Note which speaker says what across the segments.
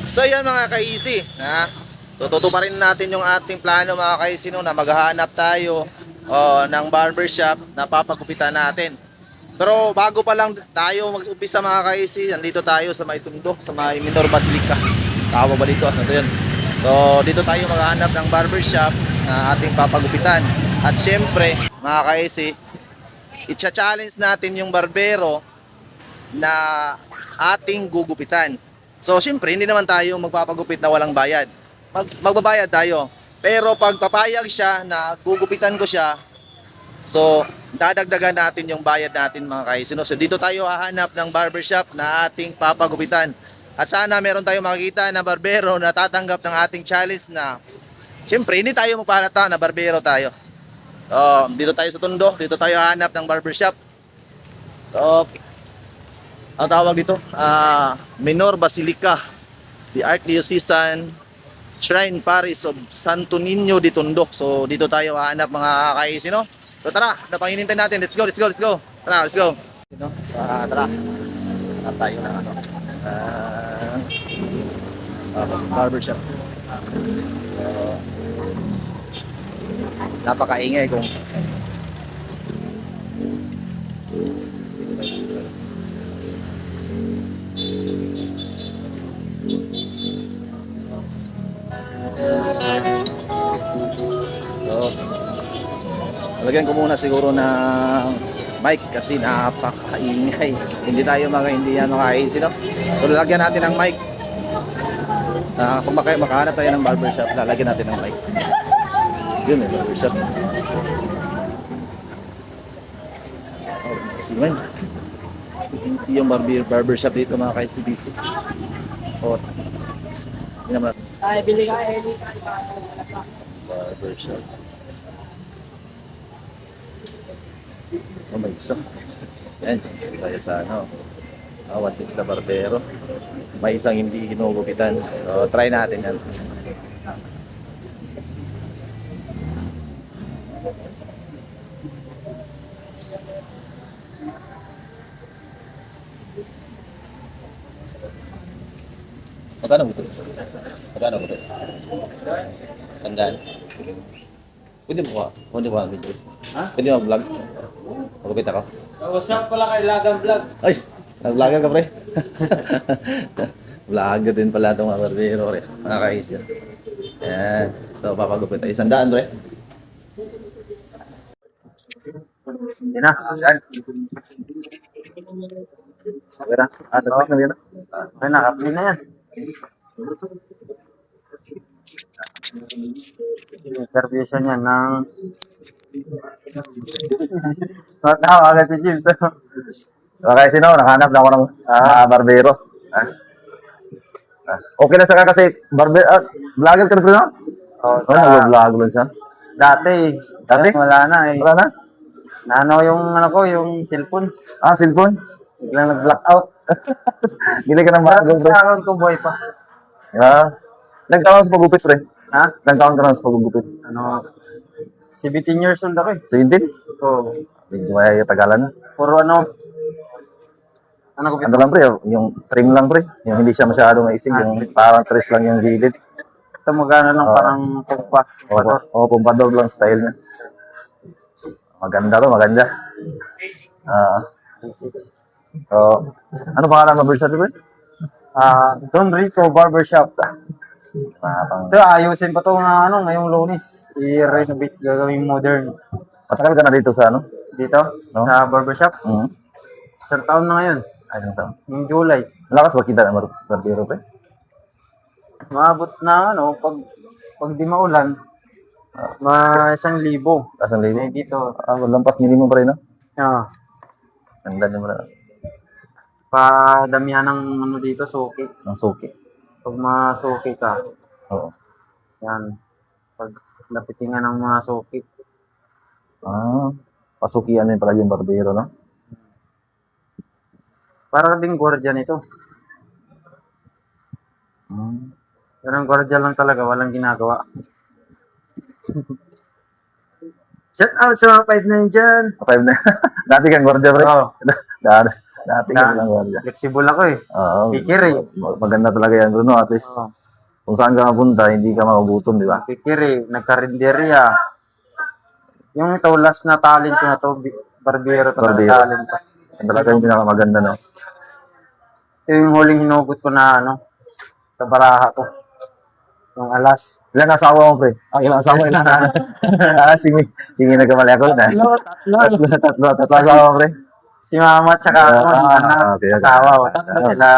Speaker 1: So yan mga ka-easy, tututuparin natin yung ating plano mga ka-easy no, na maghahanap tayo ng barbershop na papagupitan natin. Pero bago pa lang tayo mag-umpisa mga ka-easy, nandito tayo sa may Tondo, sa may Minor Basilica. Tawag ba dito? Ano to yun? So dito tayo maghahanap ng barbershop na ating papagupitan. At syempre mga ka-easy, itcha-challenge natin yung barbero na ating gugupitan. So, syempre, hindi naman tayo magpapagupit na walang bayad. Magbabayad tayo. Pero pag papayag siya na gugupitan ko siya, so, dadagdagan natin yung bayad natin mga kaisino. So, dito tayo hahanap ng barbershop na ating papagupitan. At sana meron tayong makikita na barbero na tatanggap ng ating challenge na, syempre, hindi tayo magpahalata na barbero tayo. So, dito tayo sa Tondo, dito tayo hahanap ng barbershop. So, ang tawag dito, Minor Basilica, the Archdiocesan Shrine Parish of Santo Niño de Tondo. So dito tayo hahanap mga kaisi, no? So tara, napanghinintay natin. Let's go, let's go, let's go. Tara, let's go. Tara. Hanap tayo ng ano, barbershop. Napakaingay kung so, lagyan ko muna siguro ng mic kasi napakaingay. Hindi tayo hindi yan makaisi, no? So lalagyan natin ng mic. Kung makahanap tayo ng barbershop, lalagyan natin ng mic. Yun eh, barbershop. Oh, siman. Yung barbershop dito mga ka-SCBC. Oh. Hindi naman.
Speaker 2: Ay, bili ka eh.
Speaker 1: Barbershop. Oh, may isa. Yan, tayo sa ano. What is the barbero? May isang hindi hinugupitan. So, try natin yan. Magkano ba ito? Magkano ba ito? Sandaan. Pwede mo ka? Pwede mo ka video?
Speaker 2: Ha?
Speaker 1: Pwede mo vlog? Magupit ako?
Speaker 2: What's up pala kay Lagang Vlog?
Speaker 1: Ay! Nag-vlogger ka pre? Vlogger din pala itong mga barbero pre. Nakakaisip. Yan. So papagupit tayo. Sandaan pre.
Speaker 2: Hindi na.
Speaker 1: Saan? Okay na. Nag-vlog na yan.
Speaker 2: Okay, nakapili na yan. Interview siya niya ng...
Speaker 1: Tama agad si James. Okay, sino? Nakahanap na ako ng barbero. Okay na saka kasi vlogger ka na pre no?
Speaker 2: Oh,
Speaker 1: Nag-vlog lang siya.
Speaker 2: dati.
Speaker 1: Dati?
Speaker 2: Wala na eh.
Speaker 1: Wala na?
Speaker 2: Ano yung ano ko, yung cellphone.
Speaker 1: Cellphone?
Speaker 2: Biglang nag-blackout.
Speaker 1: Gili ka ng bago pre.
Speaker 2: Sa ko boy pa.
Speaker 1: Nagtaon sa pagupit pre.
Speaker 2: Ha?
Speaker 1: Nagtaon ka na sa pagupit.
Speaker 2: Ano? 17 years old ako eh.
Speaker 1: 17?
Speaker 2: Oh.
Speaker 1: Medyo may tagalan na.
Speaker 2: Puro ano? Ano ko
Speaker 1: Ano lang pre, yung trim lang pre. Yung hindi siya masyado maisig. Yung parang tres lang yung gilid.
Speaker 2: Ito magana lang parang pagpa.
Speaker 1: Pumpador lang style niya. Maganda to, maganda. Ano pangalan ng barbershop pre?
Speaker 2: Don Rico Barbershop. Ito, ayusin pa ito nga ano, ngayong Lunes. I-renovate, gagawing modern.
Speaker 1: Matagal ka na dito sa ano?
Speaker 2: Dito,
Speaker 1: No?
Speaker 2: sa barbershop.
Speaker 1: Mm-hmm.
Speaker 2: Isang taon na ngayon,
Speaker 1: Ayun to.
Speaker 2: yung July.
Speaker 1: Malakas ba kita ng barbero pre?
Speaker 2: Maabot na ano, pag di maulan, 1,000.
Speaker 1: 1,000?
Speaker 2: Eh, dito,
Speaker 1: Lampas minimum pa rin, no?
Speaker 2: ah,
Speaker 1: Ganda din mo na.
Speaker 2: padamihan ng ano dito, suki.
Speaker 1: Ang suki.
Speaker 2: Pag masuki ka,
Speaker 1: Oo.
Speaker 2: yan. Pag napitingan ng mga suki.
Speaker 1: Pasukian din pala yung barbero, no?
Speaker 2: Para ding gwardiya nito. Pero ang gwardiya lang talaga, walang ginagawa. Shout out sa mga 5 na yun dyan.
Speaker 1: 5 na. Dati kang gwardiya, pre.
Speaker 2: Oo.
Speaker 1: Dati.
Speaker 3: Dati ka lang gwardiya.
Speaker 2: Flexible ako eh.
Speaker 3: Oo.
Speaker 2: Pikir eh.
Speaker 3: Maganda talaga yan, Bruno. At least,
Speaker 2: Oo.
Speaker 3: kung saan ka mapunta, hindi ka magugutom, di ba?
Speaker 2: Pikir eh. Nagkarinderya. Yung ito, last na talent ko na to, barbero talaga
Speaker 3: Barbero.
Speaker 2: talent ko.
Speaker 3: Yan talaga yung pinakamaganda, no?
Speaker 2: Ito yung huling hinugot ko na ano, sa baraha ko. Yung alas.
Speaker 3: Ilang asawa mo, pre? Ilang asawa, ilang anak? Sige, nagkamali ako na. Tatlo asawa mo, pre?
Speaker 2: Si mama at saka ako, yung anak,
Speaker 3: okay.
Speaker 2: asawa. Tatlo sila.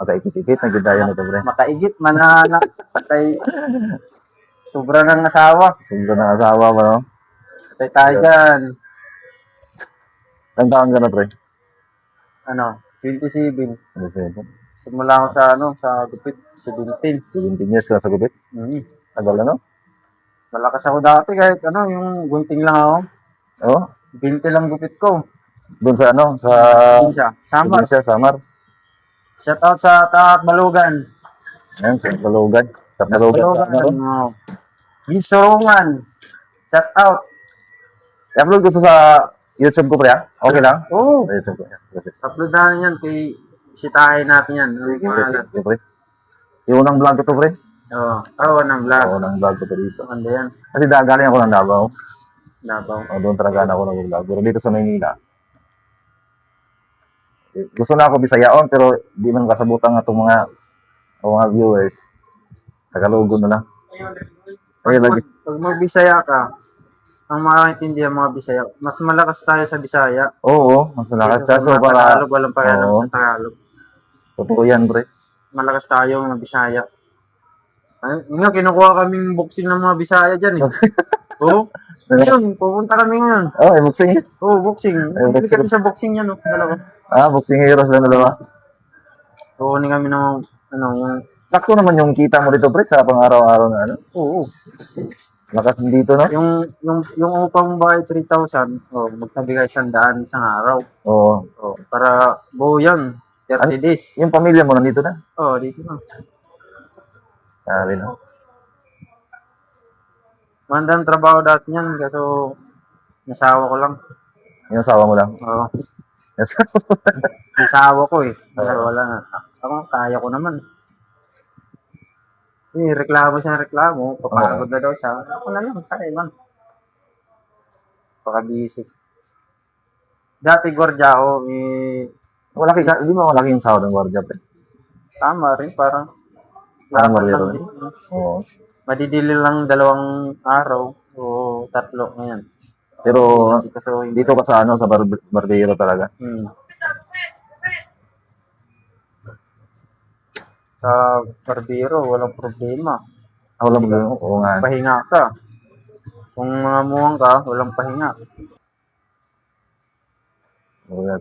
Speaker 3: Okay, ikit-ikit, nagdayo na ito, pre.
Speaker 2: Makaigit, mananak. Patay. Sobra ng asawa.
Speaker 3: Sundo ng asawa mo, no?
Speaker 2: Patay tayo dyan.
Speaker 3: Ilang taon ka na, pre?
Speaker 2: Ano, 27.
Speaker 3: 17
Speaker 2: Simula ako sa ano, sa gupit, 17.
Speaker 3: years ka na sa gupit?
Speaker 2: Mm.
Speaker 3: Tagal na, no?
Speaker 2: Malakas ako dati kahit ano, yung gunting lang ako.
Speaker 3: Oo.
Speaker 2: 20 lang gupit ko.
Speaker 3: Doon sa ano, sa...
Speaker 2: Probinsya. Samar.
Speaker 3: Probinsya, Samar.
Speaker 2: Shout out sa Taat Balugan.
Speaker 3: Ayan, sa Balugan. Sa Balugan, sa ano, no?
Speaker 2: Oh. Gisurungan. Shout out.
Speaker 3: I-upload ko to sa YouTube ko, pre, ha? Okay lang?
Speaker 2: Oo.
Speaker 3: Sa YouTube ko, yan.
Speaker 2: Upload na yan kay sitahin natin yan.
Speaker 3: Sige, pre. Yung unang vlog ko to, pre.
Speaker 2: Oo. Oo, ng vlog.
Speaker 3: Oo, unang vlog ko to dito.
Speaker 2: Ano yan?
Speaker 3: Kasi galing ako ng Davao.
Speaker 2: Labaw.
Speaker 3: Doon talaga ako nag-vlog. Pero dito sa Maynila, gusto na ako Bisayaon, pero di man kasabutan nga itong mga viewers. Tagalogo na lang. Okay, lagi.
Speaker 2: Pag magbisaya ka, ang makakaintindihan mga Bisaya, mas malakas tayo sa Bisaya.
Speaker 3: Oo, mas malakas.
Speaker 2: Kaysa
Speaker 3: Kaso
Speaker 2: sa mga
Speaker 3: para,
Speaker 2: Tagalog, walang pakialam
Speaker 3: Oo.
Speaker 2: sa Tagalog.
Speaker 3: totoo yan, pre.
Speaker 2: Malakas tayo mga Bisaya. Ay, nga, kinukuha kaming boxing ng mga Bisaya dyan eh. Oo. Yun, pupunta kami ngayon.
Speaker 3: Oh, boxing.
Speaker 2: Oo, boxing. Hindi
Speaker 3: boxing.
Speaker 2: kami sa boxing yan, dalawa.
Speaker 3: Boxing heroes lang dalawa.
Speaker 2: Kukunin kami ng, ano, yung,
Speaker 3: Sakto naman yung kita mo dito, pre, sa pang-araw-araw na ano.
Speaker 2: oo.
Speaker 3: Lakas dito, no?
Speaker 2: Yung upang bahay 3,000, magtabi kayo 100 isang araw.
Speaker 3: Oo.
Speaker 2: Oh, para buo yan, 30 days.
Speaker 3: Yung pamilya mo nandito na.
Speaker 2: Oh, dito na.
Speaker 3: Sabi na.
Speaker 2: Mandang trabaho dati niyan, kaso nasawa ko lang.
Speaker 3: Yung asawa mo lang.
Speaker 2: Oo.
Speaker 3: Yes.
Speaker 2: Nasawa ko eh. Pero wala na. Ako, kaya ko naman. Reklamo siya ng reklamo. Papagod na daw siya. Ako na lang, kaya lang. Paka-busy. Dati gwardiya ako,
Speaker 3: Malaki ka, hindi mo malaki yung sahod ng gwardiya, pre.
Speaker 2: tama rin, parang
Speaker 3: Parang
Speaker 2: dapat
Speaker 3: barbero
Speaker 2: lang
Speaker 3: rin.
Speaker 2: din.
Speaker 3: Oo.
Speaker 2: Madidili lang 2 araw o 3 ngayon.
Speaker 3: Pero
Speaker 2: Kasi kasuhin.
Speaker 3: dito ka sa ano, sa barbero talaga.
Speaker 2: Sa barbero, walang problema.
Speaker 3: Ako lang mo, oo nga.
Speaker 2: Pahinga ka. Kung mga muwang ka, walang pahinga.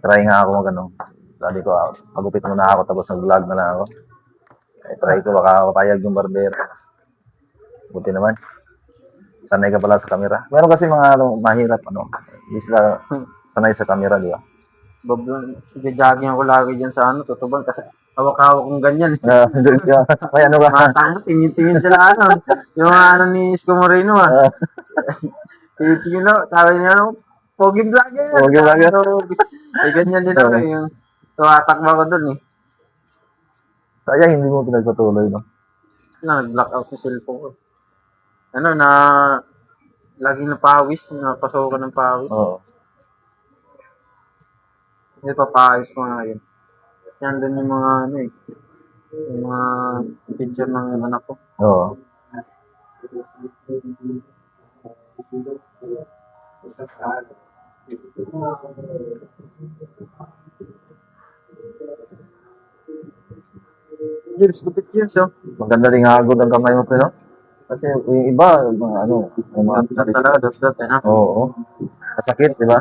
Speaker 3: Try nga ako mag ano. Sabi ko, magupit muna ako tapos nag-vlog na lang ako. Try ko, baka papayag yung barbero. Buti naman. Sanay ka pala sa camera. Meron kasi mga ano, mahirap, ano. Hindi sila sanay sa camera, di ba?
Speaker 2: Jogging ako lagi dyan sa ano, tutuban kasi hawak-hawak kong ganyan.
Speaker 3: May ano ka?
Speaker 2: Matangos, tingin-tingin sila ano. Yung ano ni Isko Moreno Tingin-tingin na, sabi niya ano, pogi vlogger.
Speaker 3: Pogi vlogger.
Speaker 2: Ganyan din ako yung tumatakba ko dun eh.
Speaker 3: Sayang hindi mo pinagpatuloy, no?
Speaker 2: Nag-block out yung cellphone ko. Ano, lagi na pawis, napasokan ng pawis.
Speaker 3: Oo.
Speaker 2: Hindi pa pawis ko ngayon. Kasi andun yung mga ano eh, yung mga picture ng anak ko.
Speaker 3: Oo.
Speaker 2: James, gupit yun siya.
Speaker 3: Maganda din hagod ang kamay mo, pre, no? Kasi yung iba, mga ano, yung mga...
Speaker 2: Dot talaga, dot eh na.
Speaker 3: Oo. Kasakit, di ba?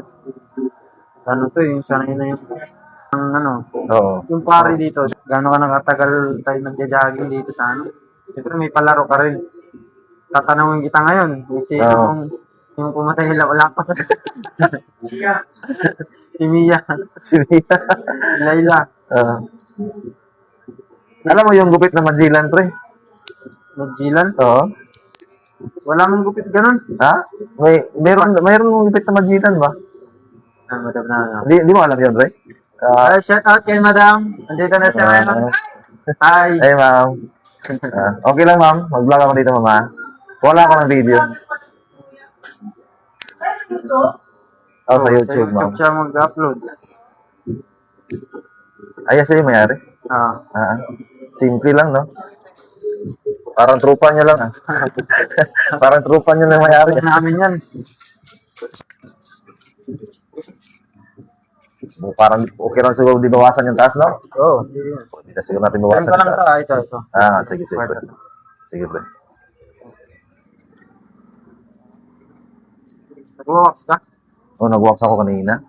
Speaker 2: Ano to yung sanay na yung ang ano,
Speaker 3: Oo.
Speaker 2: yung pare dito, gano'n ka nakatagal tayo nagja-jogging dito sa ano. Siyempre may palaro ka rin. Tatanungin kita ngayon, yung pumatay nila, wala pa. Si Mia,
Speaker 3: Si Mia.
Speaker 2: Laila,
Speaker 3: Alam mo yung gupit na Magellan, pre?
Speaker 2: Magjilan.
Speaker 3: Oo.
Speaker 2: Wala mong gupit ganun.
Speaker 3: Ha? Mayroon gupit na Magellan ba?
Speaker 2: Madam na.
Speaker 3: Di mo alam yun, pre?
Speaker 2: Shout out kay Madam. Andito na siya ngayon. Hi.
Speaker 3: Hey, ma'am. Okay lang, ma'am. Mag-vlog ako dito, mama. Wala ako ng video. Oh, sa YouTube, ma'am.
Speaker 2: siya mag-upload.
Speaker 3: Ayan siya yung mayari. Simple lang, no? Parang trupa niya lang, ah. Parang trupa niya lang mayari.
Speaker 2: Namin yan.
Speaker 3: Parang okay lang siguro di bawasan yung taas, no?
Speaker 2: Oo.
Speaker 3: Hindi na siguro natin
Speaker 2: Time
Speaker 3: bawasan
Speaker 2: ko lang
Speaker 3: yung
Speaker 2: ito.
Speaker 3: taas.
Speaker 2: Ito.
Speaker 3: Sige, sige. Pre. Sige, pre.
Speaker 2: Nag-wax ka?
Speaker 3: Oh, nag-walks ako kanina.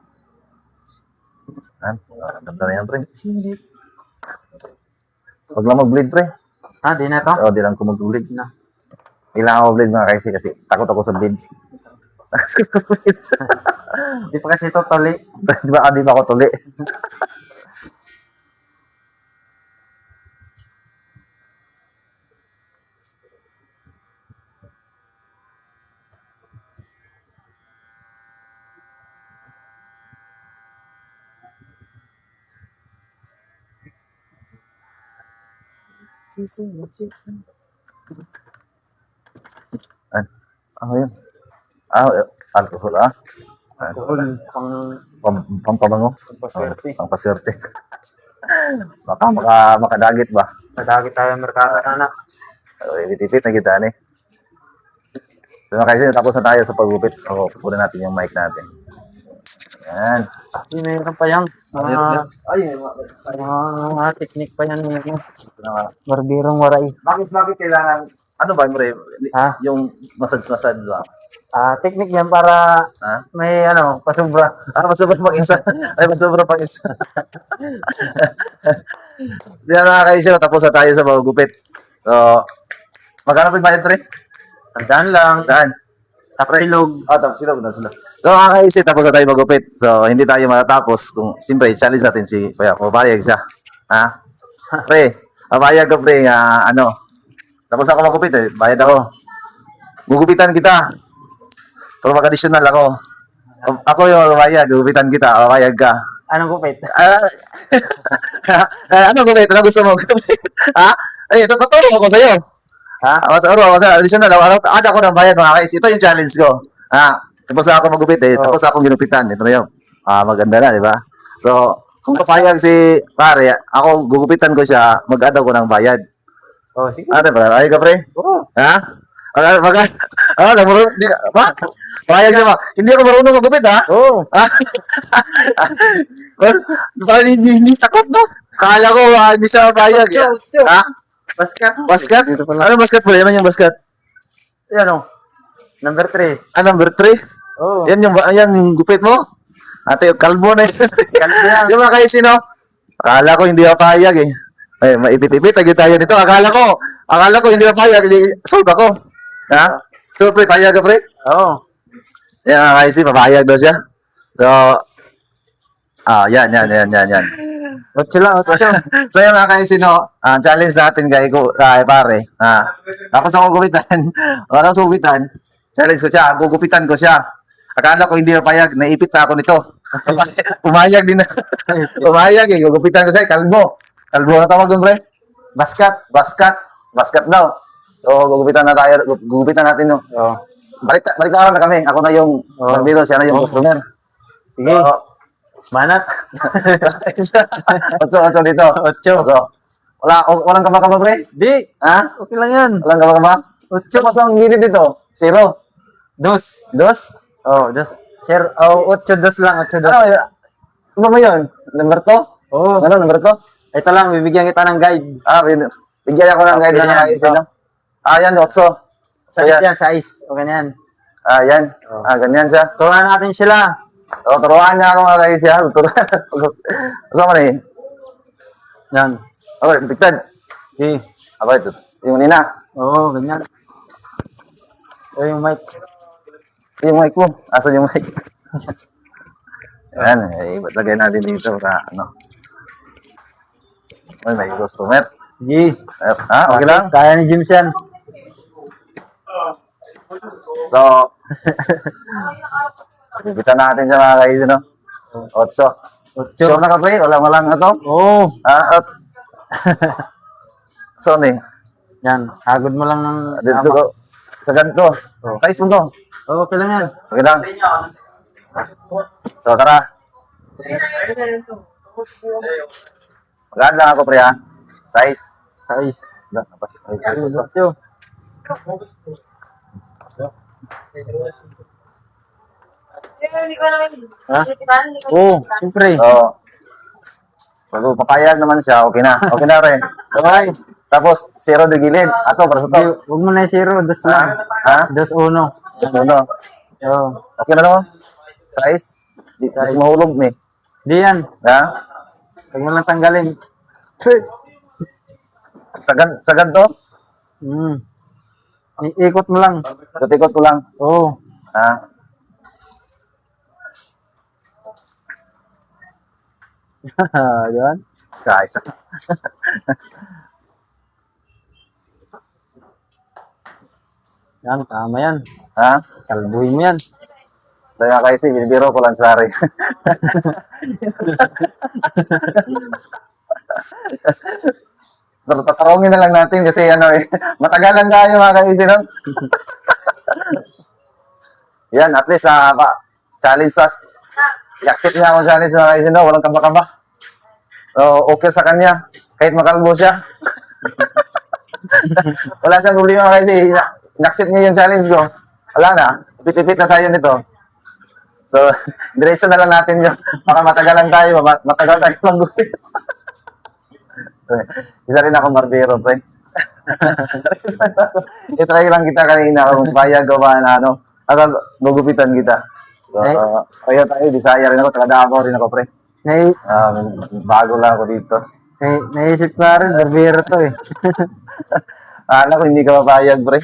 Speaker 3: Ganda na yan, pre. Huwag lang mag-bleed, pre.
Speaker 2: Di na to?
Speaker 3: Oo, di lang ko mag-bleed. Kailangan ko bleed mga kasi takot ako sa bleed.
Speaker 2: Di pa kasi ito tali.
Speaker 3: Di ba ako tuli? Ano yun? Alcohol, ah?
Speaker 2: Alcohol.
Speaker 3: Pampabango?
Speaker 2: Pampaswerte.
Speaker 3: Pampaswerte. Baka makadagit ba?
Speaker 2: Nadagi tayo merkado na.
Speaker 3: Ipit-ipit na kita, eh. So, kasi tapos na tayo sa paggupit. Pupunin natin yung mic natin. Yan.
Speaker 2: Mayroon pa yan.
Speaker 3: Ay,
Speaker 2: Mga technique pa yan. Barbirong waray.
Speaker 3: bakit kailangan, ano ba, Mure? Yung massage ba?
Speaker 2: Technique yan para may pasubra.
Speaker 3: Masobra pang isa. Ay, masobra pang isa. Diyan nakakaisip, tapos na tayo sa paggupit. So, magkano pa yung bayad, pre?
Speaker 2: Tandaan lang.
Speaker 3: Daan.
Speaker 2: Tapilog.
Speaker 3: Tapos silog. So, nakakaisip, tapos na tayo magupit. So, hindi tayo matatapos kung, siyempre, challenge natin si Kuya. Mapayag siya. Pre, mapayag ka, pre, tapos ako magupit, bayad ako. Gugupitan kita. Pero mag-additional ako. Ako yung mapayag, gugupitan kita, mapayag ka.
Speaker 2: Anong kupit?
Speaker 3: Ano gupit? Ano gusto mo gupit? Ay, tutulong ako sa'yo. Maturo ako sa'yo. Additional, ako ng bayad, mga guys. Ito yung challenge ko. Tapos ako magupit, tapos akong ginupitan. Ito na yun. Maganda na, di ba? So, kung papayag si pare, ako gugupitan ko siya, mag-add ako ng bayad.
Speaker 2: Sige.
Speaker 3: Pre? Ayag ka, pre?
Speaker 2: Oo.
Speaker 3: Payag siya ba? Hindi ako marunong magupit, ha?
Speaker 2: Oo.
Speaker 3: Parang hindi takot, no? Kala ko, hindi siya mapayag.
Speaker 2: Basket.
Speaker 3: Basket? Ano basket po? Yan yung basket.
Speaker 2: Yan Number 3.
Speaker 3: Number 3?
Speaker 2: Oo.
Speaker 3: Yan yung gupit mo? Ate, kalbo na yun.
Speaker 2: Kalbo yan.
Speaker 3: Yung mga kaisi, no? Akala ko hindi mapayag, eh. Ay, maipit-ipit, lagi tayo nito. Akala ko hindi mapayag, hindi solve ako. So, pre, payag ka, pre?
Speaker 2: Oo.
Speaker 3: Yan, mga kaisi, papayag daw siya. So, yan.
Speaker 2: 8 lang.
Speaker 3: So, yung mga kaisi, no? Challenge natin kay pare. Tapos ako gupitan. Walang subitan. Challenge ko siya. Gugupitan ko siya. Akala ko hindi mapayag. Naipit na ako nito. Pumayag din na. Pumayag, eh. Gugupitan ko siya. Kalbo na tawag doon, pre? Basket daw. So, gugupitan natin, no?
Speaker 2: Oo.
Speaker 3: Baliktaran na kami. Ako na yung barbero, siya na yung customer.
Speaker 2: Sige. Manat.
Speaker 3: 8 dito.
Speaker 2: 8.
Speaker 3: Walang kaba-kaba, pre?
Speaker 2: Di. Okay lang yan.
Speaker 3: Walang kaba-kaba? 8 mas ang gilid dito. 0.
Speaker 2: 2.
Speaker 3: 2?
Speaker 2: Oh, 2. Sir, 8-2 lang. 8-2.
Speaker 3: Ano ba yun? Number 2?
Speaker 2: Oo.
Speaker 3: Ano, number 2?
Speaker 2: Ito lang, bibigyan kita ng guide.
Speaker 3: Bigyan ako ng guide na nakaisin, no? Yan, 8.
Speaker 2: Size yan, size. Okay na yan.
Speaker 3: Yan. Ganyan siya.
Speaker 2: Turuan natin sila.
Speaker 3: Turuan niya ako mga kaisi, ha? Gusto mo na eh?
Speaker 2: Yan.
Speaker 3: Okay, tiktad.
Speaker 2: Okay.
Speaker 3: Ako, ito. Yung nina.
Speaker 2: Oo, ganyan. Ito yung mic.
Speaker 3: Yung mic mo. Asan yung mic? Yan. Lagay natin dito para may customer.
Speaker 2: Sige.
Speaker 3: Okay lang?
Speaker 2: Kaya ni James yan.
Speaker 3: So, gupitan natin siya mga kaisi, no? 8. Sure na ka, pre? Walang ato?
Speaker 2: Oo.
Speaker 3: Ah, at... So, ni,
Speaker 2: Yan. Hagod mo lang ng
Speaker 3: dito
Speaker 2: tama.
Speaker 3: ko. Sa ganito. Size mo to.
Speaker 2: Oo, okay lang yan.
Speaker 3: Okay lang. So, tara. Maganda lang ako, pre, ha? Size.
Speaker 2: Size.
Speaker 3: Ay,
Speaker 2: Ocho. Ha? Oo, siyempre.
Speaker 3: Oo. Pag papayag naman siya, okay na. Okay na rin. Okay. Tapos, zero de gilid. Ato, para sa
Speaker 2: Hindi,
Speaker 3: to.
Speaker 2: huwag mo na yung zero. Dos lang.
Speaker 3: Ha?
Speaker 2: Dos uno.
Speaker 3: Tapos ano?
Speaker 2: Oo.
Speaker 3: Okay na no? Size? Di
Speaker 2: Size.
Speaker 3: mahulog ni.
Speaker 2: Di yan.
Speaker 3: Ha?
Speaker 2: Huwag mo lang tanggalin.
Speaker 3: Sa ganito?
Speaker 2: Hmm. Ikot mo lang.
Speaker 3: Tutikot ko lang.
Speaker 2: Oo.
Speaker 3: Ha?
Speaker 2: Yan.
Speaker 3: Size.
Speaker 2: Yan, tama yan.
Speaker 3: Ha?
Speaker 2: Kalbuhin mo yan.
Speaker 3: Saya kasi, binibiro ko lang sorry. Pero tatarungin na lang natin kasi ano eh, matagalan tayo mga kaisi, no? Yan, at least challenge us. I-accept niya akong challenge mga kaisi, no? Walang kaba-kaba. So, okay sa kanya. Kahit makalbo siya. Wala siyang problema kasi in-accept niya yung challenge ko. Wala na. Ipit-ipit na tayo nito. So, diretso na lang natin yun. Baka matagalan tayo. Matagal tayo mag-gupit. Isa rin ako barbero, pre. I-try lang kita kanina kung payag ko ba na ano. Gugupitan kita. So, kaya tayo, Bisaya rin ako. Taga Davao rin ako, pre.
Speaker 2: Nai
Speaker 3: Bago lang ako dito.
Speaker 2: naisip ko na rin, barbero to eh.
Speaker 3: Alam ko, hindi ka mapayag, pre.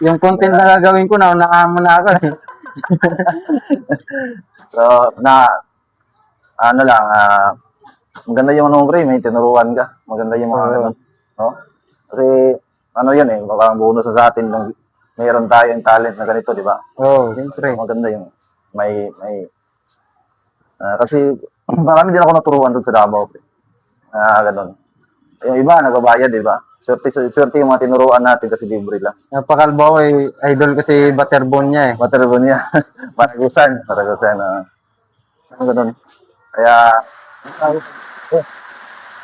Speaker 2: yung content na gagawin ko, naunaan mo na ako eh.
Speaker 3: So, ano lang, maganda yung ano, pre, may tinuruan ka. Maganda yung mga ganun. No? Kasi, ano yan eh, parang bonus na sa atin nung mayroon tayong talent na ganito, di ba?
Speaker 2: Oo, siyempre.
Speaker 3: Maganda yung kasi marami din ako naturuan doon sa Davao, pre. Ganun. Yung iba, nagbabayad, di ba? Swerte yung mga tinuruan natin kasi libre lang.
Speaker 2: Napakalbaw eh, idol ko si Butterbone niya eh.
Speaker 3: Waterbo niya. Paragusan. Ano ganun. Kaya,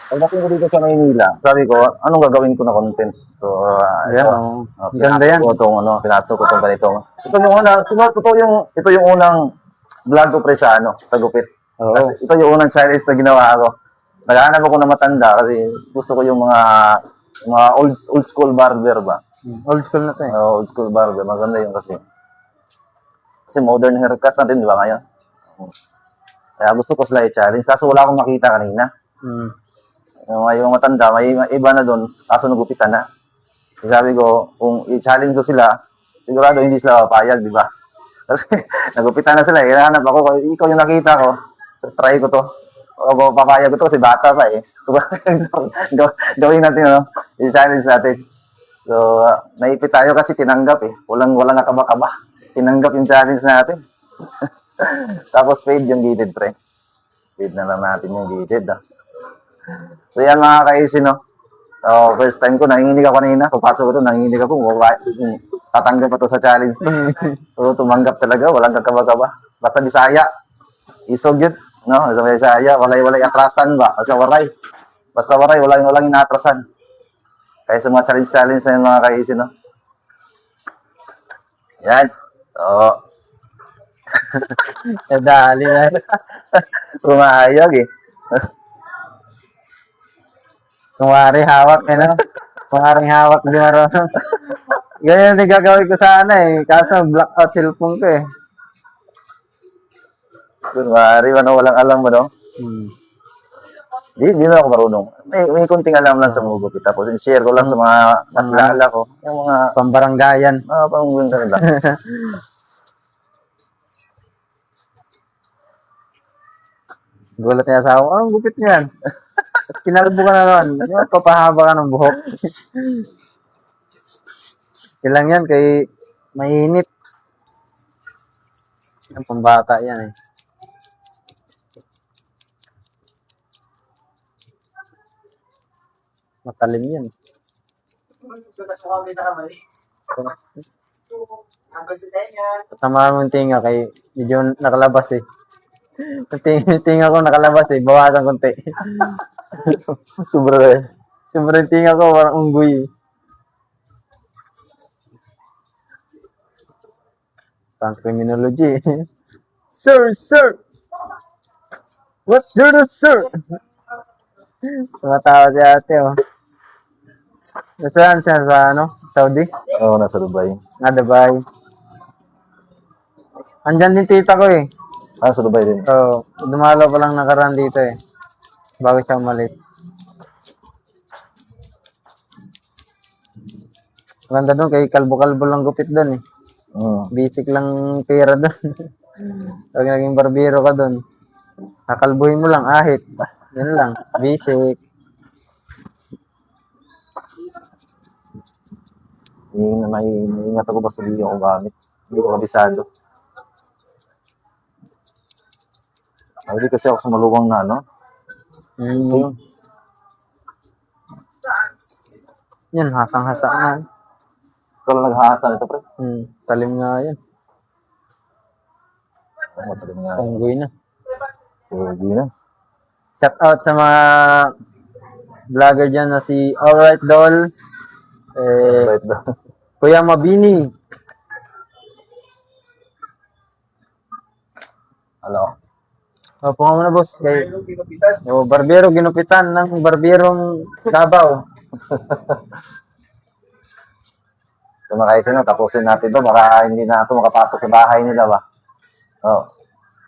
Speaker 3: pagdating ko dito sa Maynila, sabi ko, anong gagawin ko na content? So,
Speaker 2: Yan,
Speaker 3: ito,
Speaker 2: oh. Ganda yan.
Speaker 3: pinasok ko itong ganito. Ito yung unang vlog ko pre sa gupit.
Speaker 2: Oo.
Speaker 3: Kasi ito yung unang challenge na ginawa ko. Naghahanap ako na matanda kasi gusto ko yung mga old school barber ba?
Speaker 2: Old school na to eh.
Speaker 3: Old school barber, maganda yun kasi. Kasi modern haircut na din, di ba ngayon? Kaya gusto ko sila i-challenge. Kaso wala akong makita kanina.
Speaker 2: Hmm.
Speaker 3: Yung matanda, may iba na doon, kaso nagupitan na. Kasi sabi ko, kung i-challenge ko sila, sigurado hindi sila papayag, di ba? Kasi nagupitan na sila, hinahanap ako, ikaw yung nakita ko, try ko to. O papayag ko to kasi bata pa eh. Gawin natin, ano? I-challenge natin. So, naipit tayo kasi tinanggap eh. Walang nakaba-kaba. Tinanggap yung challenge natin. Tapos fade yung gilid, pre. Fade na lang natin yung gilid, ah. So, yan mga kaisi, no? So, first time ko, nanginginig ako kanina. Pagpasok ko to, nanginginig ako. Tatanggap pa to sa challenge. So, tumanggap talaga. Walang kakaba-kaba. Basta Bisaya. Isog yun. No? Sa Bisaya, walay atrasan ba? Basta waray, walang inaatrasan. Kaya sa mga challenge na yun, mga kaisi, no? Yan. So,
Speaker 2: Dali na.
Speaker 3: pumayag eh.
Speaker 2: Kumari hawak eh no? Kumaring hawak di marunong. Ganyan din gagawin ko sana eh. Kaso blackout cellphone ko eh.
Speaker 3: Kunwari, walang alam mo, no?
Speaker 2: Hmm.
Speaker 3: Di na ako marunong. May kunting alam lang sa mugupit. Tapos, share ko lang sa mga nakilala ko. Yung mga,
Speaker 2: Pambaranggayan.
Speaker 3: pamumulan ka nila.
Speaker 2: Gulat niya sa ako, anong gupit niyo yan? At kinalbo ka na naman. Yung papahaba ka ng buhok. Kailang yan kay mainit. Ang pambata yan eh. Matalim yan. Tatamaan mo yung tinga kay medyo nakalabas eh. Yung tinga ko nakalabas eh. Bawasan konti.
Speaker 3: Sobra eh.
Speaker 2: Sobrang tinga ko parang unggoy eh. Pang criminology. Sir, sir! What do the sir? Tumatawa si ate, oh. Nasaan siya sa, ano, Saudi?
Speaker 3: Oo, nasa Dubai.
Speaker 2: Dubai. Andyan din tita ko, eh.
Speaker 3: Sa Dubai din.
Speaker 2: So, dumalo pa lang nakaraan dito, eh. Bago siya umalis. Maganda doon, kay kalbo-kalbo lang gupit doon, eh. Basic lang pera doon. Pag naging barbero ka doon, kakalbuhin mo lang, ahit. Yan lang, basic.
Speaker 3: Maingat ako basta hindi ako gamit. Hindi ko kabisado. Hindi kasi ako sa maluwang na, no?
Speaker 2: Mm. Yan, hasang-hasa nga.
Speaker 3: Ikaw lang naghahasa nito, pre.
Speaker 2: Talim nga yan.
Speaker 3: Matalim nga.
Speaker 2: Unggoy na.
Speaker 3: Hindi na.
Speaker 2: Shout out sa mga vlogger dyan na si Alright Doll,
Speaker 3: Right daw.
Speaker 2: Kuya Mabini.
Speaker 3: Ano?
Speaker 2: Opo nga muna, boss. Kay, barbero ginupitan ng barberong Davao.
Speaker 3: So mga kaisino, tapusin natin to. Baka hindi na ito makapasok sa bahay nila ba? Oh.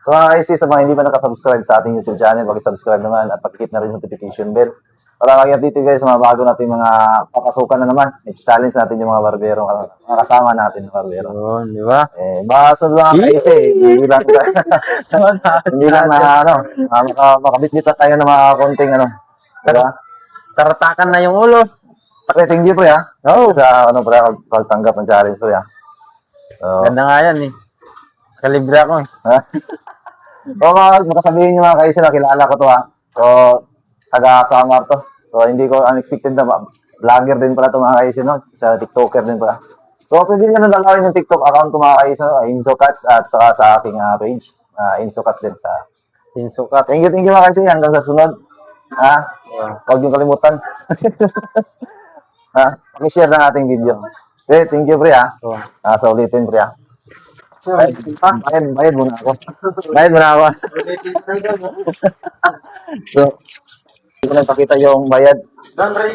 Speaker 3: So mga kaisi, sa mga hindi pa nakasubscribe sa ating YouTube channel, mag-subscribe naman at pag-hit na rin yung notification bell. Para mag-update guys sa mga bago natin mga papasukan na naman. I-challenge natin yung mga barbero, mga kasama natin ng barbero.
Speaker 2: Oo, di ba?
Speaker 3: Basta mga kaisi, hindi lang na ano, makabitbit tayo ng mga konting ano. Diba?
Speaker 2: Taratakan na yung ulo.
Speaker 3: Pre, thank you pre ha.
Speaker 2: Oo.
Speaker 3: Sa ano pre, pagtanggap ng challenge pre ha.
Speaker 2: Ganda nga yan eh. Kalibre ako eh.
Speaker 3: Ha? O makasabihin nyo mga kaisi na kilala ko to ha. So, taga Samar to. So, hindi ko unexpected na vlogger din pala to mga kaisi no. Sa TikToker din pala. So, pwede nyo na dalawin yung TikTok account ko mga kaisi no. Insocats at saka sa aking page. Insocats din sa...
Speaker 2: Pinsukat.
Speaker 3: Thank you mga kaisi. Hanggang sa sunod. Ha? Huwag nyo kalimutan. Ha? Pakishare ng ating video. Okay, thank you pre ha. Sa ulitin pre ha. Bayad muna ako. Bayad muna ako. So, hindi ko nagpakita yung bayad.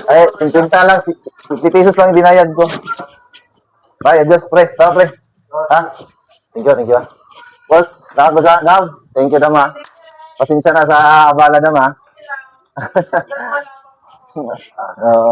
Speaker 3: Ay, 50 lang. 50 pesos lang yung binayad ko. Bayad, just pre. Tama pre. Ha? Thank you, thank you. Boss, dapat ba sa Nav? Thank you dama. Pasensya na sa abala dama. Oo.